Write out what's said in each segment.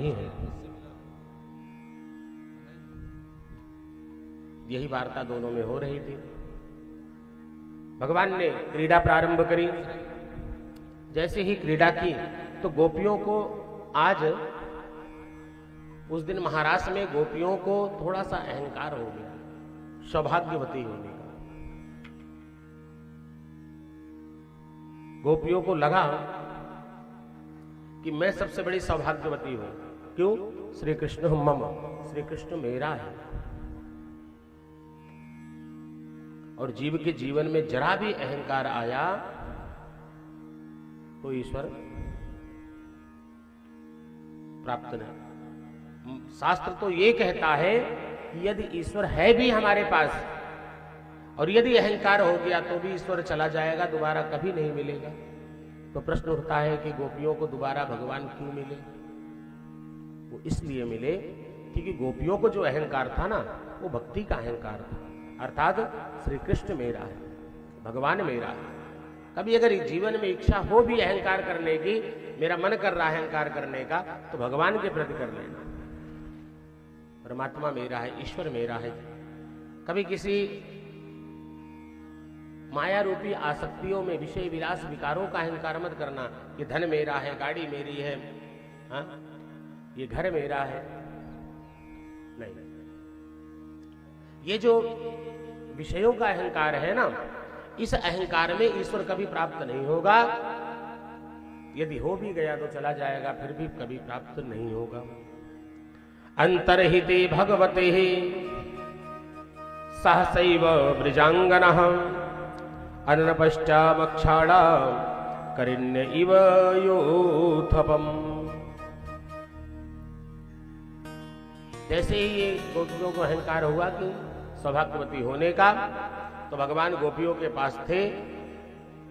नहीं है। यही वार्ता दोनों में हो रही थी। भगवान ने क्रीड़ा प्रारंभ करी। जैसे ही क्रीड़ा की तो गोपियों को आज उस दिन महाराष्ट्र में गोपियों को थोड़ा सा अहंकार हो गया सौभाग्यवती होने का। गोपियों को लगा कि मैं सबसे बड़ी सौभाग्यवती हूं। क्यों? श्री कृष्ण मम, श्री कृष्ण मेरा है। और जीव के जीवन में जरा भी अहंकार आया तो ईश्वर प्राप्त नहीं। शास्त्र तो ये कहता है कि यदि ईश्वर है भी हमारे पास और यदि अहंकार हो गया तो भी ईश्वर चला जाएगा, दोबारा कभी नहीं मिलेगा। तो प्रश्न उठता है कि गोपियों को दोबारा भगवान क्यों मिले? वो इसलिए मिले क्योंकि गोपियों को जो अहंकार था ना, वो भक्ति का अहंकार था। अर्थात श्री कृष्ण मेरा है, भगवान मेरा है। कभी अगर जीवन में इच्छा हो भी अहंकार करने की, मेरा मन कर रहा है अहंकार करने का, तो भगवान के प्रति कर लेना। परमात्मा मेरा है, ईश्वर मेरा है। कभी किसी माया रूपी आसक्तियों में, विषय विलास विकारों का अहंकार मत करना। ये धन मेरा है, गाड़ी मेरी है, हाँ? ये घर मेरा है। नहीं, ये जो विषयों का अहंकार है ना, इस अहंकार में ईश्वर कभी प्राप्त नहीं होगा। यदि हो भी गया तो चला जाएगा, फिर भी कभी प्राप्त नहीं होगा। अंतर्हिते भगवते सहसैव ब्रजांगनः अनपश्चामक्षाणा करिण्य इव योथपम। जैसे ही ये गोपियों को अहंकार हुआ कि सौभाग्यवती होने का, तो भगवान गोपियों के पास थे।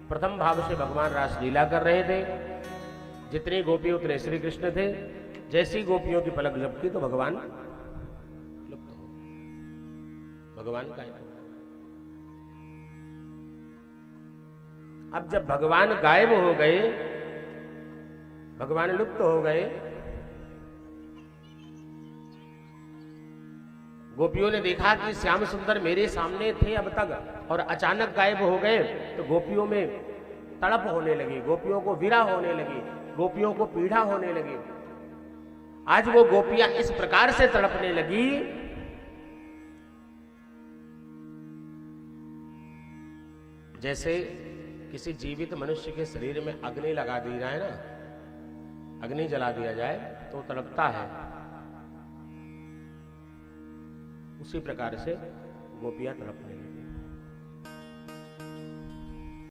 प्रथम भाव से भगवान रासलीला कर रहे थे। जितनी गोपी उतने श्री कृष्ण थे। जैसी गोपियों की पलक झपकी तो भगवान लुप्त हो, भगवान गायब। अब जब भगवान गायब हो गए, भगवान लुप्त हो गए, गोपियों ने देखा कि श्याम सुंदर मेरे सामने थे अब तक और अचानक गायब हो गए, तो गोपियों में तड़प होने लगी, गोपियों को विरह होने लगी, गोपियों को पीड़ा होने लगी। आज वो गोपियां इस प्रकार से तड़पने लगी जैसे किसी जीवित मनुष्य के शरीर में अग्नि लगा दी जाए ना, अग्नि जला दिया जाए तो तड़पता है। उसी प्रकार से गोपियां तड़पने लगी।